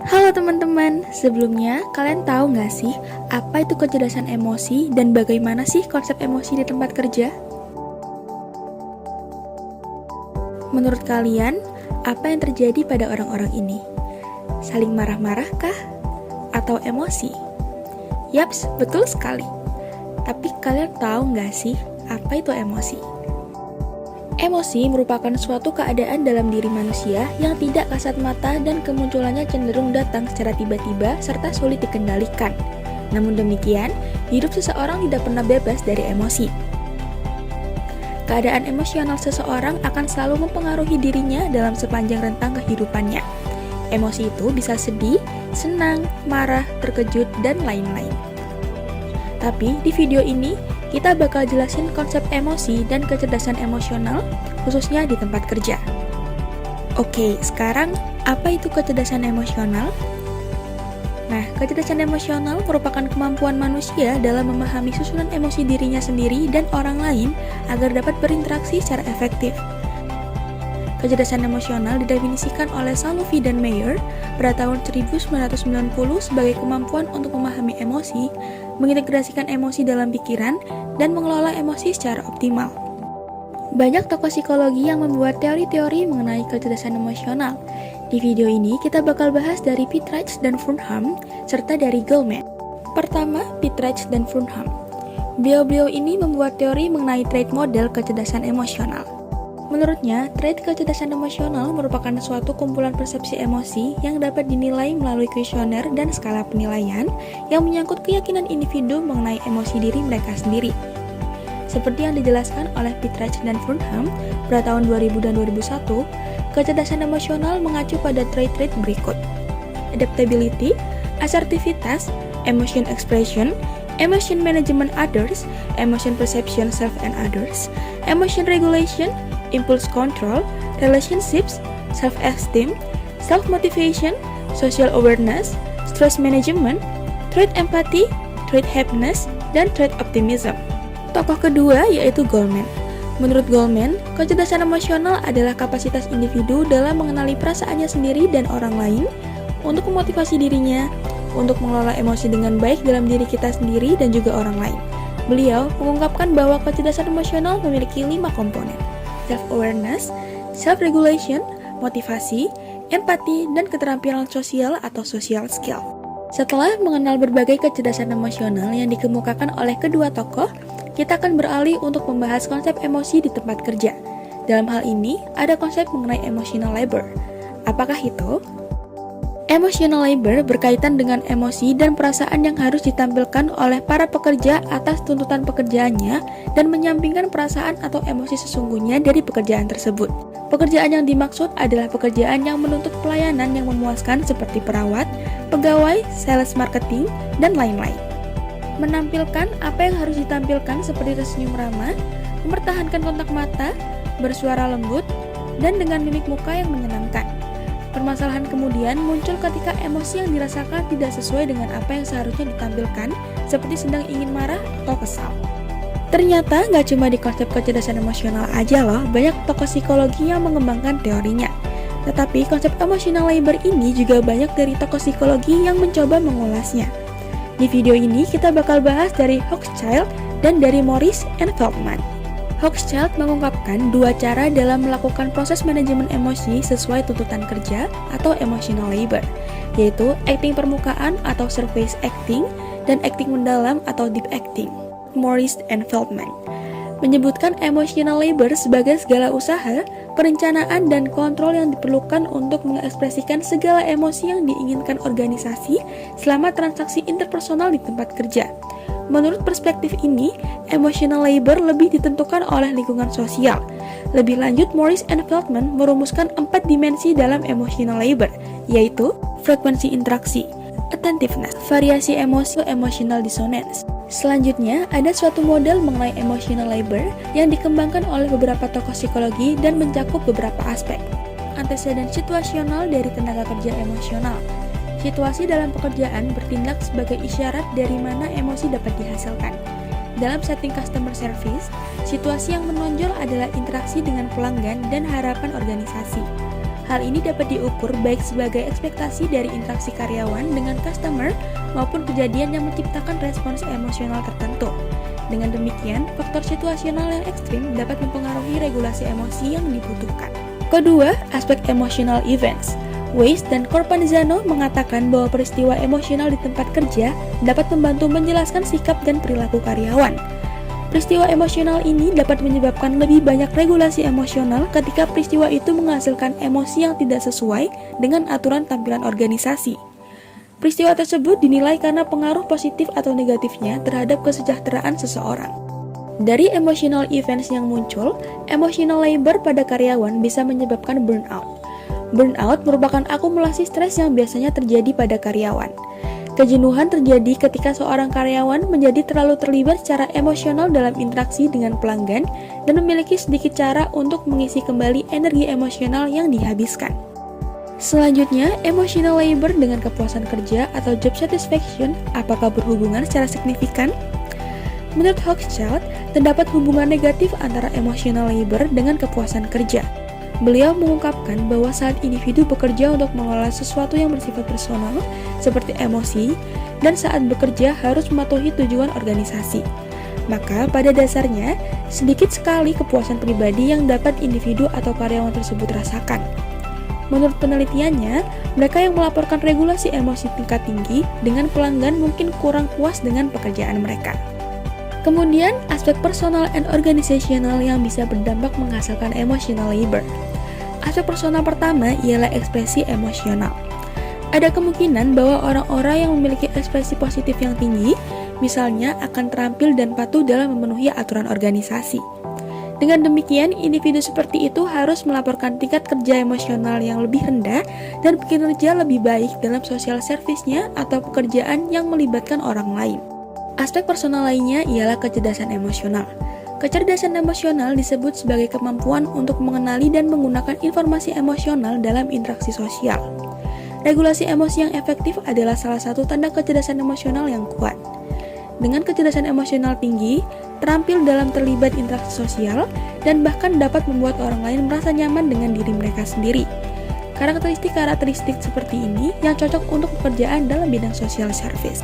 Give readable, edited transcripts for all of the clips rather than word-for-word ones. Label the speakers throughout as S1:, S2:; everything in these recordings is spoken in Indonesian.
S1: Halo teman-teman, sebelumnya kalian tahu nggak sih apa itu kecerdasan emosi dan bagaimana sih konsep emosi di tempat kerja? Menurut kalian, apa yang terjadi pada orang-orang ini? Saling marah-marah kah? Atau emosi? Yaps, betul sekali. Tapi kalian tahu nggak sih apa itu emosi? Emosi merupakan suatu keadaan dalam diri manusia yang tidak kasat mata dan kemunculannya cenderung datang secara tiba-tiba serta sulit dikendalikan. Namun demikian, hidup seseorang tidak pernah bebas dari emosi. Keadaan emosional seseorang akan selalu mempengaruhi dirinya dalam sepanjang rentang kehidupannya. Emosi itu bisa sedih, senang, marah, terkejut, dan lain-lain. Tapi di video ini, kita bakal jelasin konsep emosi dan kecerdasan emosional, khususnya di tempat kerja. Oke, sekarang apa itu kecerdasan emosional? Nah, kecerdasan emosional merupakan kemampuan manusia dalam memahami susunan emosi dirinya sendiri dan orang lain agar dapat berinteraksi secara efektif. Kecerdasan emosional didefinisikan oleh Salovey dan Meyer pada tahun 1990 sebagai kemampuan untuk memahami emosi, mengintegrasikan emosi dalam pikiran, dan mengelola emosi secara optimal. Banyak tokoh psikologi yang membuat teori-teori mengenai kecerdasan emosional. Di video ini kita bakal bahas dari Pittridge dan Furnham, serta dari Goleman. Pertama, Pittridge dan Furnham. Beliau-beliau ini membuat teori mengenai trait model kecerdasan emosional. Menurutnya, trait kecerdasan emosional merupakan suatu kumpulan persepsi emosi yang dapat dinilai melalui kuesioner dan skala penilaian yang menyangkut keyakinan individu mengenai emosi diri mereka sendiri. Seperti yang dijelaskan oleh Pittridge dan Furnham pada tahun 2000 dan 2001, kecerdasan emosional mengacu pada trait-trait berikut: adaptability, assertivitas, emotion expression, emotion management others, emotion perception self and others, emotion regulation, impulse control, relationships, self-esteem, self-motivation, social awareness, stress management, trait empathy, trait happiness, dan trait optimism. Tokoh kedua yaitu Goleman. Menurut Goleman, kecerdasan emosional adalah kapasitas individu dalam mengenali perasaannya sendiri dan orang lain, untuk memotivasi dirinya, untuk mengelola emosi dengan baik dalam diri kita sendiri dan juga orang lain. Beliau mengungkapkan bahwa kecerdasan emosional memiliki 5 komponen: self-awareness, self-regulation, motivasi, empati, dan keterampilan sosial atau social skill. Setelah mengenal berbagai kecerdasan emosional yang dikemukakan oleh kedua tokoh, kita akan beralih untuk membahas konsep emosi di tempat kerja. Dalam hal ini, ada konsep mengenai emotional labor. Apakah itu? Emotional labor berkaitan dengan emosi dan perasaan yang harus ditampilkan oleh para pekerja atas tuntutan pekerjaannya dan menyampingkan perasaan atau emosi sesungguhnya dari pekerjaan tersebut. Pekerjaan yang dimaksud adalah pekerjaan yang menuntut pelayanan yang memuaskan seperti perawat, pegawai, sales marketing, dan lain-lain. Menampilkan apa yang harus ditampilkan seperti tersenyum ramah, mempertahankan kontak mata, bersuara lembut, dan dengan mimik muka yang menyenangkan. Permasalahan kemudian muncul ketika emosi yang dirasakan tidak sesuai dengan apa yang seharusnya ditampilkan, seperti sedang ingin marah atau kesal. Ternyata nggak cuma di konsep kecerdasan emosional aja loh, banyak tokoh psikologi yang mengembangkan teorinya. Tetapi konsep emotional labor ini juga banyak dari tokoh psikologi yang mencoba mengulasnya. Di video ini kita bakal bahas dari Hochschild dan dari Morris and Feldman. Hochschild mengungkapkan 2 cara dalam melakukan proses manajemen emosi sesuai tuntutan kerja atau emotional labor, yaitu acting permukaan atau surface acting dan acting mendalam atau deep acting. Morris and Feldman menyebutkan emotional labor sebagai segala usaha, perencanaan, dan kontrol yang diperlukan untuk mengekspresikan segala emosi yang diinginkan organisasi selama transaksi interpersonal di tempat kerja. Menurut perspektif ini, emotional labor lebih ditentukan oleh lingkungan sosial. Lebih lanjut, Morris and Feldman merumuskan 4 dimensi dalam emotional labor, yaitu frekuensi interaksi, attentiveness, variasi emosi, emotional dissonance. Selanjutnya, ada suatu model mengenai emotional labor yang dikembangkan oleh beberapa tokoh psikologi dan mencakup beberapa aspek. Anteseden situasional dari tenaga kerja emosional. Situasi dalam pekerjaan bertindak sebagai isyarat dari mana emosi dapat dihasilkan. Dalam setting customer service, situasi yang menonjol adalah interaksi dengan pelanggan dan harapan organisasi. Hal ini dapat diukur baik sebagai ekspektasi dari interaksi karyawan dengan customer maupun kejadian yang menciptakan respons emosional tertentu. Dengan demikian, faktor situasional yang ekstrim dapat mempengaruhi regulasi emosi yang dibutuhkan. Kedua, aspek emotional events. Weiss dan Corpanizano mengatakan bahwa peristiwa emosional di tempat kerja dapat membantu menjelaskan sikap dan perilaku karyawan. Peristiwa emosional ini dapat menyebabkan lebih banyak regulasi emosional ketika peristiwa itu menghasilkan emosi yang tidak sesuai dengan aturan tampilan organisasi. Peristiwa tersebut dinilai karena pengaruh positif atau negatifnya terhadap kesejahteraan seseorang. Dari emotional events yang muncul, emotional labor pada karyawan bisa menyebabkan burnout. Burnout merupakan akumulasi stres yang biasanya terjadi pada karyawan. Kejenuhan terjadi ketika seorang karyawan menjadi terlalu terlibat secara emosional dalam interaksi dengan pelanggan dan memiliki sedikit cara untuk mengisi kembali energi emosional yang dihabiskan. Selanjutnya, emotional labor dengan kepuasan kerja atau job satisfaction apakah berhubungan secara signifikan? Menurut Hochschild, terdapat hubungan negatif antara emotional labor dengan kepuasan kerja. Beliau mengungkapkan bahwa saat individu bekerja untuk mengelola sesuatu yang bersifat personal, seperti emosi, dan saat bekerja harus mematuhi tujuan organisasi. Maka pada dasarnya, sedikit sekali kepuasan pribadi yang dapat individu atau karyawan tersebut rasakan. Menurut penelitiannya, mereka yang melaporkan regulasi emosi tingkat tinggi dengan pelanggan mungkin kurang puas dengan pekerjaan mereka. Kemudian, aspek personal and organizational yang bisa berdampak menghasilkan emotional labor. Aspek personal pertama ialah ekspresi emosional. Ada kemungkinan bahwa orang-orang yang memiliki ekspresi positif yang tinggi, misalnya akan terampil dan patuh dalam memenuhi aturan organisasi. Dengan demikian, individu seperti itu harus melaporkan tingkat kerja emosional yang lebih rendah dan kinerja lebih baik dalam social service-nya atau pekerjaan yang melibatkan orang lain. Aspek personal lainnya ialah kecerdasan emosional. Kecerdasan emosional disebut sebagai kemampuan untuk mengenali dan menggunakan informasi emosional dalam interaksi sosial. Regulasi emosi yang efektif adalah salah satu tanda kecerdasan emosional yang kuat. Dengan kecerdasan emosional tinggi, terampil dalam terlibat interaksi sosial, dan bahkan dapat membuat orang lain merasa nyaman dengan diri mereka sendiri. Karakteristik-karakteristik seperti ini yang cocok untuk pekerjaan dalam bidang social service.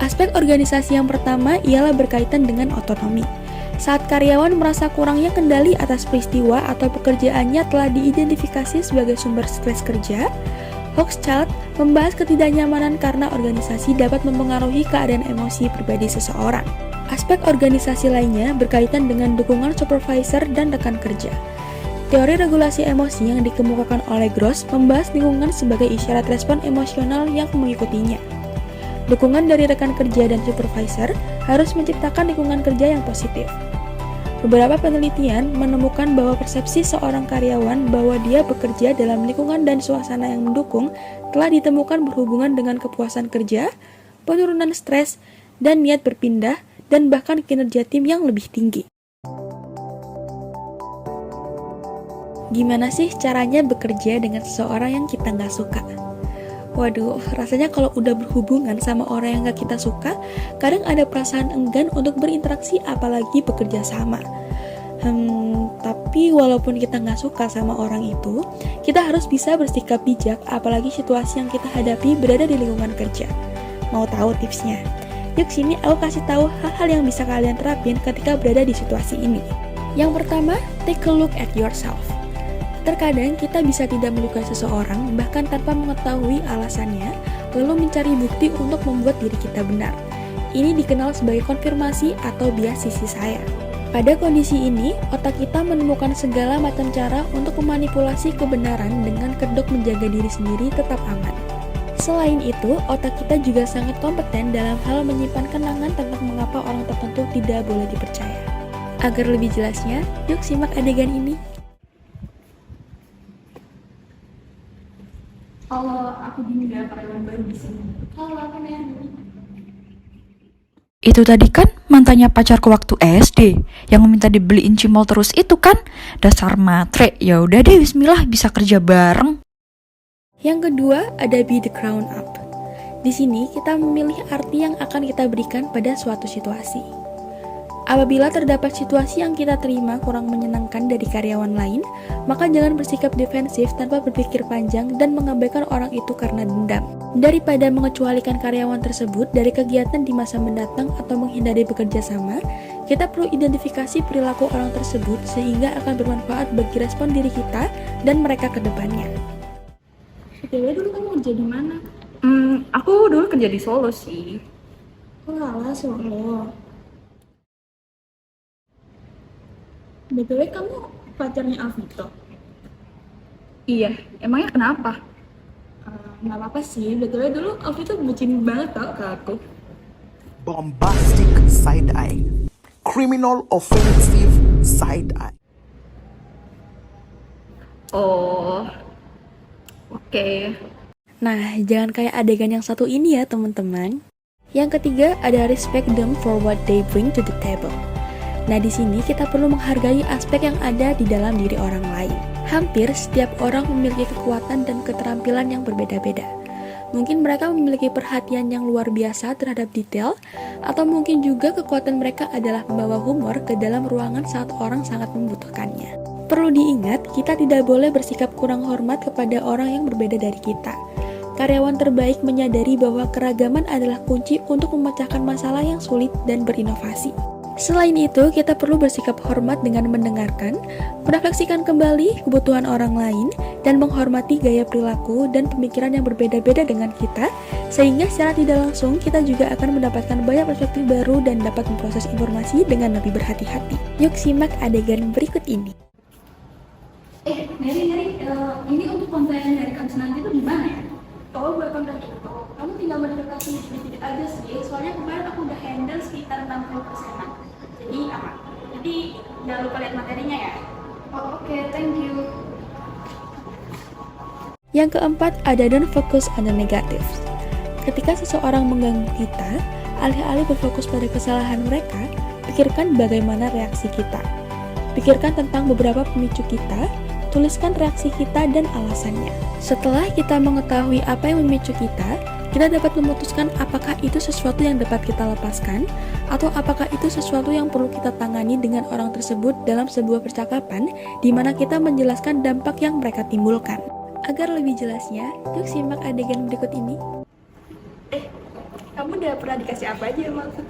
S1: Aspek organisasi yang pertama ialah berkaitan dengan otonomi. Saat karyawan merasa kurangnya kendali atas peristiwa atau pekerjaannya telah diidentifikasi sebagai sumber stres kerja, Hochschild membahas ketidaknyamanan karena organisasi dapat mempengaruhi keadaan emosi pribadi seseorang. Aspek organisasi lainnya berkaitan dengan dukungan supervisor dan rekan kerja. Teori regulasi emosi yang dikemukakan oleh Gross membahas lingkungan sebagai isyarat respon emosional yang mengikutinya. Dukungan dari rekan kerja dan supervisor harus menciptakan lingkungan kerja yang positif. Beberapa penelitian menemukan bahwa persepsi seorang karyawan bahwa dia bekerja dalam lingkungan dan suasana yang mendukung telah ditemukan berhubungan dengan kepuasan kerja, penurunan stres, dan niat berpindah, dan bahkan kinerja tim yang lebih tinggi. Gimana sih caranya bekerja dengan seseorang yang kita nggak suka? Waduh, rasanya kalau udah berhubungan sama orang yang gak kita suka, kadang ada perasaan enggan untuk berinteraksi apalagi bekerja sama. Tapi walaupun kita gak suka sama orang itu, kita harus bisa bersikap bijak apalagi situasi yang kita hadapi berada di lingkungan kerja. Mau tahu tipsnya? Yuk sini aku kasih tahu hal-hal yang bisa kalian terapin ketika berada di situasi ini. Yang pertama, take a look at yourself. Terkadang kita bisa tidak melukai seseorang bahkan tanpa mengetahui alasannya, lalu mencari bukti untuk membuat diri kita benar. Ini dikenal sebagai konfirmasi atau bias sisi saya. Pada kondisi ini, otak kita menemukan segala macam cara untuk memanipulasi kebenaran dengan kedok menjaga diri sendiri tetap aman. Selain itu, otak kita juga sangat kompeten dalam hal menyimpan kenangan tentang mengapa orang tertentu tidak boleh dipercaya. Agar lebih jelasnya, yuk simak adegan ini.
S2: Halo, aku Dinda, karyawan baru di sini. Halo, aku Nani.
S3: Itu tadi kan mantannya pacarku waktu SD yang meminta dibeliin cimol terus itu kan? Dasar matre. Ya udah deh, bismillah bisa kerja bareng.
S1: Yang kedua, ada be the crown up. Di sini kita memilih arti yang akan kita berikan pada suatu situasi. Apabila terdapat situasi yang kita terima kurang menyenangkan dari karyawan lain, maka jangan bersikap defensif tanpa berpikir panjang dan mengabaikan orang itu karena dendam. Daripada mengecualikan karyawan tersebut dari kegiatan di masa mendatang atau menghindari bekerja sama, kita perlu identifikasi perilaku orang tersebut sehingga akan bermanfaat bagi respon diri kita dan mereka ke depannya.
S2: BTW dulu kamu kerja di mana?
S3: Aku dulu kerja di Solo sih.
S2: Oh alah, Solo. BTW kamu pacarnya Alvito?
S3: Iya, emangnya kenapa?
S2: Nggak apa-apa sih, BTW dulu Alvito bucin banget tau ke aku.
S4: Bombastic side eye, criminal offensive side eye.
S3: Oh, oke.
S1: Nah, jangan kayak adegan yang satu ini ya teman-teman. Yang ketiga ada respect them for what they bring to the table. Nah, di sini kita perlu menghargai aspek yang ada di dalam diri orang lain. Hampir setiap orang memiliki kekuatan dan keterampilan yang berbeda-beda. Mungkin mereka memiliki perhatian yang luar biasa terhadap detail, atau mungkin juga kekuatan mereka adalah membawa humor ke dalam ruangan saat orang sangat membutuhkannya. Perlu diingat, kita tidak boleh bersikap kurang hormat kepada orang yang berbeda dari kita. Karyawan terbaik menyadari bahwa keragaman adalah kunci untuk memecahkan masalah yang sulit dan berinovasi. Selain itu, kita perlu bersikap hormat dengan mendengarkan, merefleksikan kembali kebutuhan orang lain, dan menghormati gaya perilaku dan pemikiran yang berbeda-beda dengan kita, sehingga secara tidak langsung kita juga akan mendapatkan banyak perspektif baru dan dapat memproses informasi dengan lebih berhati-hati. Yuk simak adegan berikut ini.
S2: Neri, ini untuk konten dari kampus nanti tuh gimana ya? Oh, buat konten itu, kamu tinggal modifikasi sedikit aja sih, soalnya kemarin aku udah handle sekitar 60%-an. Jadi aman. Jadi jangan lupa lihat materinya ya. Oh, oke, thank you.
S1: Yang keempat ada don't focus on the negatives. Ketika seseorang mengganggu kita, alih-alih berfokus pada kesalahan mereka, pikirkan bagaimana reaksi kita. Pikirkan tentang beberapa pemicu kita, tuliskan reaksi kita dan alasannya. Setelah kita mengetahui apa yang memicu kita dapat memutuskan apakah itu sesuatu yang dapat kita lepaskan atau apakah itu sesuatu yang perlu kita tangani dengan orang tersebut dalam sebuah percakapan di mana kita menjelaskan dampak yang mereka timbulkan. Agar lebih jelasnya, yuk simak adegan berikut ini.
S2: Kamu udah pernah dikasih apa aja sama aku?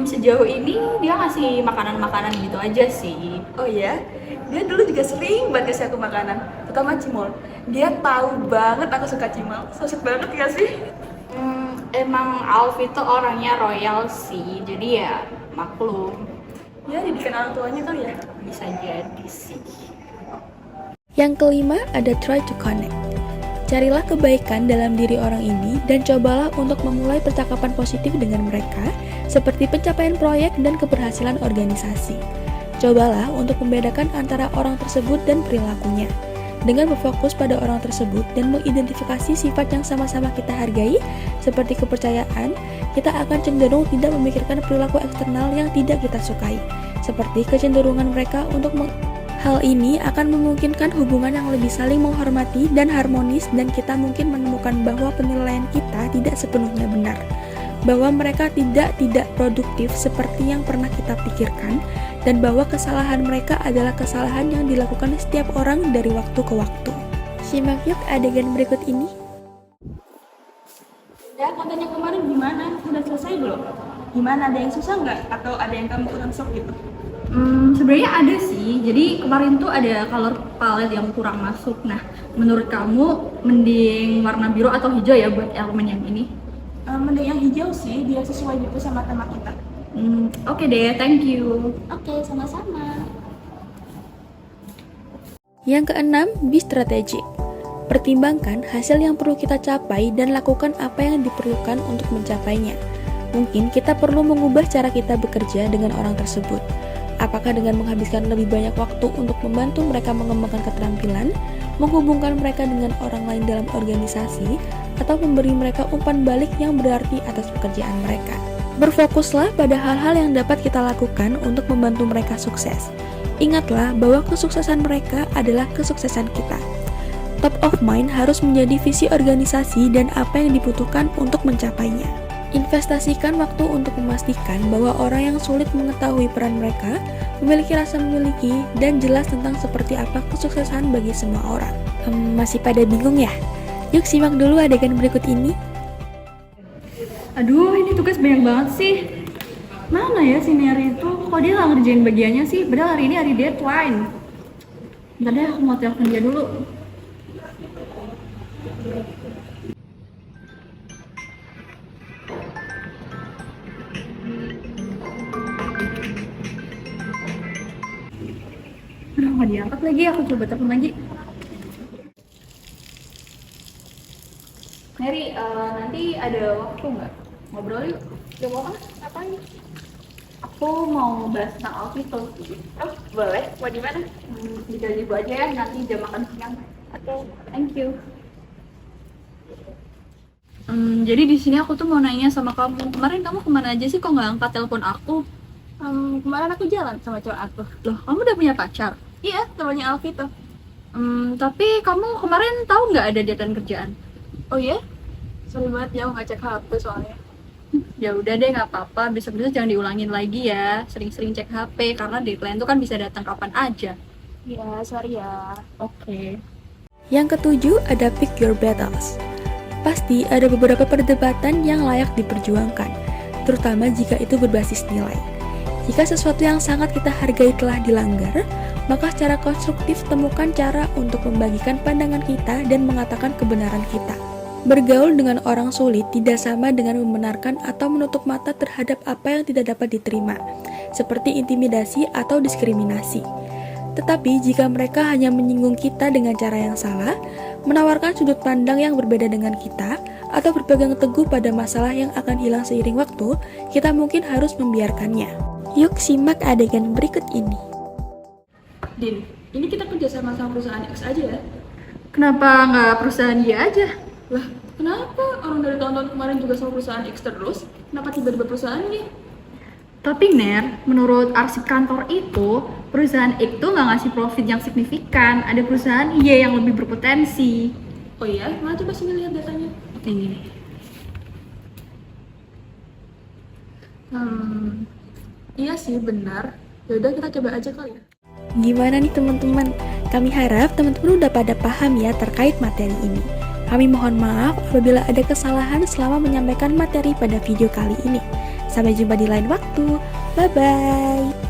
S3: Sejauh ini dia ngasih makanan-makanan gitu aja sih.
S2: Oh ya, dia dulu juga sering banget kasih aku makanan, terutama cimol. Dia tahu banget aku suka cimol, so sweet banget ya sih.
S3: Emang Alfi tuh orangnya royal sih, jadi ya maklum.
S2: Ya didikan orang tuanya kali ya.
S3: Bisa jadi sih.
S1: Yang kelima ada try to connect. Carilah kebaikan dalam diri orang ini dan cobalah untuk memulai percakapan positif dengan mereka, seperti pencapaian proyek dan keberhasilan organisasi. Cobalah untuk membedakan antara orang tersebut dan perilakunya. Dengan berfokus pada orang tersebut dan mengidentifikasi sifat yang sama-sama kita hargai, seperti kepercayaan, kita akan cenderung tidak memikirkan perilaku eksternal yang tidak kita sukai, seperti kecenderungan mereka untuk Hal ini akan memungkinkan hubungan yang lebih saling menghormati dan harmonis, dan kita mungkin menemukan bahwa penilaian kita tidak sepenuhnya benar, bahwa mereka tidak produktif seperti yang pernah kita pikirkan, dan bahwa kesalahan mereka adalah kesalahan yang dilakukan setiap orang dari waktu ke waktu. Simak yuk adegan berikut ini.
S2: Ya, kontennya kemarin gimana? Udah selesai belum? Gimana, ada yang susah nggak? Atau ada yang kamu kurang sok gitu?
S3: Sebenarnya ada sih. Jadi kemarin tuh ada color palette yang kurang masuk. Nah, menurut kamu mending warna biru atau hijau ya buat elemen yang ini?
S2: Mending yang hijau sih, biar sesuai gitu sama tema kita.
S3: Oke deh, thank you.
S2: Oke, sama-sama.
S1: Yang keenam, be strategic. Pertimbangkan hasil yang perlu kita capai dan lakukan apa yang diperlukan untuk mencapainya. Mungkin kita perlu mengubah cara kita bekerja dengan orang tersebut. Apakah dengan menghabiskan lebih banyak waktu untuk membantu mereka mengembangkan keterampilan, menghubungkan mereka dengan orang lain dalam organisasi, atau memberi mereka umpan balik yang berarti atas pekerjaan mereka. Berfokuslah pada hal-hal yang dapat kita lakukan untuk membantu mereka sukses. Ingatlah bahwa kesuksesan mereka adalah kesuksesan kita. Top of mind harus menjadi visi organisasi dan apa yang dibutuhkan untuk mencapainya. Investasikan waktu untuk memastikan bahwa orang yang sulit mengetahui peran mereka memiliki rasa memiliki dan jelas tentang seperti apa kesuksesan bagi semua orang. Masih pada bingung ya? Yuk simak dulu adegan berikut ini.
S3: Aduh, ini tugas banyak banget sih. Mana ya si Neri itu? Kok dia nggak ngerjain bagiannya sih? Padahal hari ini hari deadline. Bentar deh, aku mau telepon dia dulu. Aduh, nggak diangkat lagi. Aku coba telepon lagi. Neri, nanti ada waktu nggak? Ngobrol yuk.
S2: Udah mau kan? Apaan nih?
S3: Aku mau bahas tentang Alvito.
S2: Oh, boleh. Mau di mana?
S3: Di Gazebo aja ya, nanti jam makan siang.
S2: Oke.
S3: Thank you. Jadi di sini aku tuh mau nanya sama kamu. Kemarin kamu kemana aja sih? Kok nggak angkat telepon aku?
S2: Kemarin aku jalan sama cowok aku.
S3: Loh, kamu udah punya pacar?
S2: Iya, temannya Alfito.
S3: Tapi kamu kemarin tahu nggak ada deadline kerjaan?
S2: Oh iya? Sorry banget ya, aku nggak cek HP soalnya.
S3: Ya udah deh, nggak apa-apa. Besok-besok jangan diulangin lagi ya. Sering-sering cek HP karena deadline tuh kan bisa datang kapan aja.
S2: Iya, sorry ya.
S3: Oke.
S1: Yang ketujuh ada pick your battles. Pasti ada beberapa perdebatan yang layak diperjuangkan, terutama jika itu berbasis nilai. Jika sesuatu yang sangat kita hargai telah dilanggar, maka secara konstruktif temukan cara untuk membagikan pandangan kita dan mengatakan kebenaran kita. Bergaul dengan orang sulit tidak sama dengan membenarkan atau menutup mata terhadap apa yang tidak dapat diterima, seperti intimidasi atau diskriminasi. Tetapi jika mereka hanya menyinggung kita dengan cara yang salah, menawarkan sudut pandang yang berbeda dengan kita, atau berpegang teguh pada masalah yang akan hilang seiring waktu, kita mungkin harus membiarkannya. Yuk simak adegan berikut ini.
S2: Din, ini kita kerja sama perusahaan X aja ya?
S3: Kenapa nggak perusahaan dia aja?
S2: Lah, kenapa? Orang dari tahun-tahun kemarin juga sama perusahaan X terus. Kenapa tiba-tiba perusahaan ini?
S3: Tapi Ner, menurut arsip kantor itu, perusahaan X tuh nggak ngasih profit yang signifikan. Ada perusahaan Y yang lebih berpotensi.
S2: Oh iya? Mana coba sini lihat datanya.
S3: Oke, ini.
S2: Iya sih, benar. Yaudah kita coba aja kali ya.
S1: Gimana nih teman-teman? Kami harap teman-teman udah pada paham ya terkait materi ini. Kami mohon maaf apabila ada kesalahan selama menyampaikan materi pada video kali ini. Sampai jumpa di lain waktu. Bye-bye.